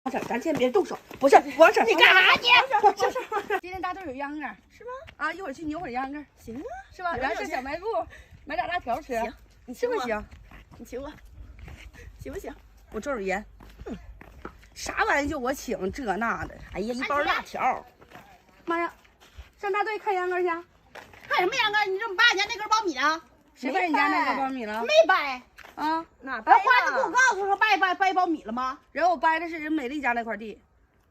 王婶，咱先别动手。不是，王婶，你干啥你？王婶，今天大豆有秧歌是吗？啊，一会儿去扭会儿秧歌，行啊，是吧？然后上小卖部买点辣条吃，行，你行不行？你请我，行不行？我抽点烟。啥玩意就我请这那的？哎呀，一包辣条。妈呀，上大队看秧歌去？看什么秧歌？你怎么掰人家那根苞米呢？谁掰你家那个苞米了？没掰啊？哪掰呀？花子给我告诉说掰苞米了吗？然后我掰的是人美丽家那块地，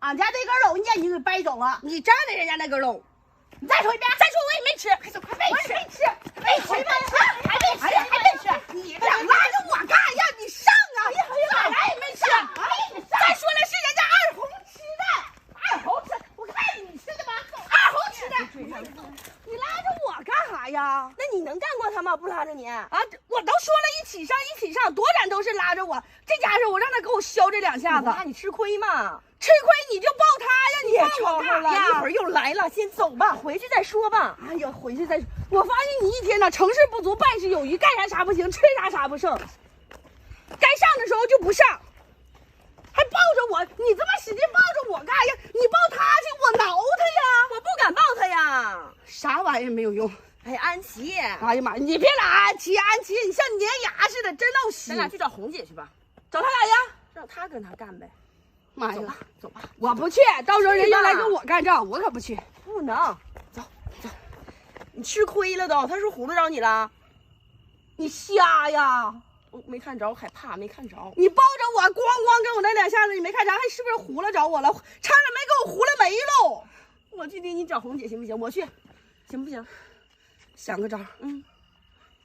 俺家那根楼人家你就给掰走了。你占的人家那根喽？你再说一遍，再说我也没吃，快走，快没吃，没吃，还没吃，你俩拉着我干呀？你上啊！咋来也没上，哎呀，你上！再说了是人家二红吃的，二红吃，我看你吃的吧，二红吃的，你拉着我干啥呀？那你能干过他吗？不拉着你啊！我都说了一起上，多咱都是拉着我。这家伙我让他给我削这两下子，怕你吃亏吗？吃亏你就抱他呀！你抱我干呀？一会儿又来了，先走吧，回去再说吧。哎呀，回去再说。我发现你一天呢，成事不足，败事有余，干啥不行，吹啥不剩。该上的时候就不上，还抱着我，你这么使劲抱着我干呀？你抱他去，我挠他呀！我不敢抱他呀。啥玩意没有用。哎，安琪，哎呀妈，你别来安琪，你像粘牙似的，真闹心。咱俩去找红姐去吧，找他俩呀，让他跟他干呗。妈呀，走吧，我不去，到时候人又来跟我干仗，我可不去。不能，走，你吃亏了都，他是唬得着你了？你瞎呀？我没看着，害怕没看着。你抱着我，咣咣跟我那两下子，你没看着，还是不是糊了着我了？差点没给我糊了没喽！我去给你找红姐行不行？我去，行不行？想个招，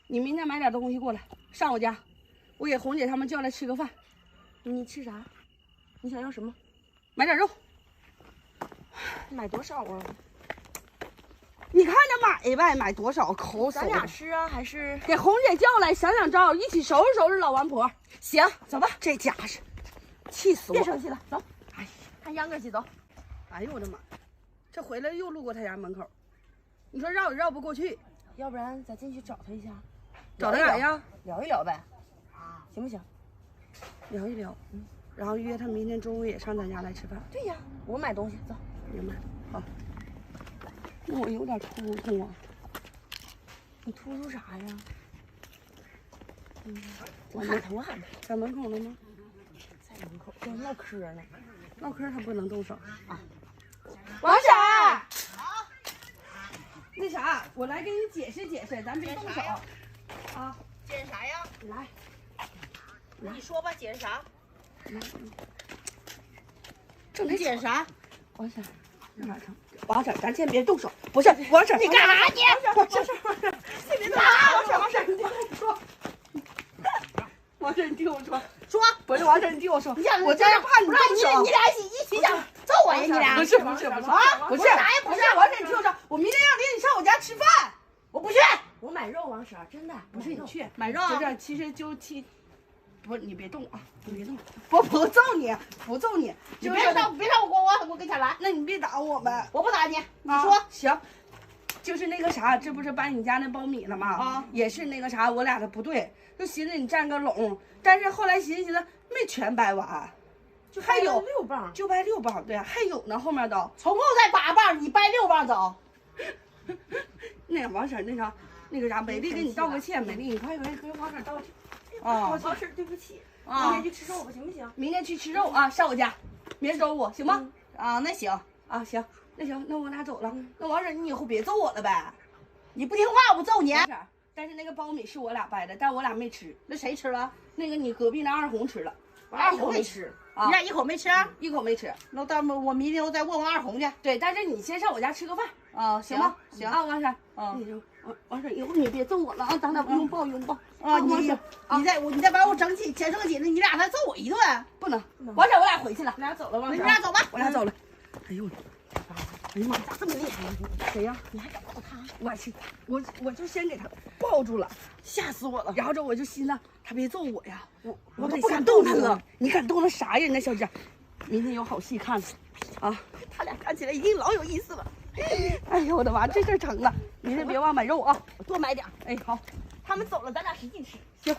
你明天买点东西过来，上我家，我给红姐他们叫来吃个饭。你吃啥？你想要什么？买点肉。买多少啊？你看着买呗，买多少口咱俩吃啊，还是给红姐叫来想招，一起收拾收拾老王婆。行，走吧。这家是气死我！别生气了，走。哎呀，看秧歌去，走。哎呦我的妈！这回来又路过他家门口，你说绕也绕不过去，要不然咱进去找他一下，找他俩呀？聊一聊呗，行不行？聊一聊，然后约他明天中午也上咱家来吃饭。对呀，我买东西，走。明白，好。那我有点突突啊。你突出啥呀？我喊他，在门口了吗？在门口跟唠嗑呢。唠嗑他不能动手啊。王婶，那啥，我来给你解释解释，咱别动手啊。解释啥呀？来，你说吧，解释啥？你解释啥？王婶，王婶，咱先别动手。不是，王婶，你干啥你？王婶，你别动手。王婶，你听我说。王婶，你听我说。说，不是王婶，你听我说。我这就是怕你动手。你俩一起想揍我呀？你俩不是啊，不是啥也不是。王婶，你听我说，我明天要领你上我家吃饭。我不去，我买肉，王婶，真的不是你去买肉。其实就不是你别动啊，你别动，不揍你，不揍你，你别上我跟前来。那你别打我们，我不打你，你说行。就是那个啥，这不是掰你家那苞米了吗？啊，也是那个啥，我俩的不对，就寻思你占个垄，但是后来寻思没全掰完，就还有6磅，就掰6磅，对，还有呢，后面都总共才8磅，你掰6磅走。那个王婶，那个啥，美丽给你道个歉，美丽，你快跟王婶道歉。啊，王婶，对不起，明天去吃肉吧，行不行？明天去吃肉啊，上我家，明天周五行吗？啊，那行啊，行，那行，那我俩走了。那王婶，你以后别揍我了呗。你不听话，我不揍你。但是那个苞米是我俩掰的，但我俩没吃。那谁吃了？那个你隔壁那二红吃了，二红没吃。你俩一口没吃？一口没吃。那我明天我再问问二红去。对，但是你先上我家吃个饭啊，行吗？行啊，王婶。啊，王婶，以后你别揍我了啊，咱俩拥抱拥抱。啊，你再把我整起了，你俩再揍我一顿。不能，王婶，我俩回去了。你俩走了，王婶。你俩走吧，我俩走了。哎呦，哎呀妈，咋这么厉害？谁呀？你还敢抱他？我就先给他抱住了，吓死我了。然后我就心思他别揍我呀，我都不敢动他了。你敢动他啥呀？那小家，明天有好戏看了啊！他俩看起来一定老有意思了。哎呦我的妈，这事成了！明天别忘买肉啊，多买点。哎，好，他们走了，咱俩使劲吃。行。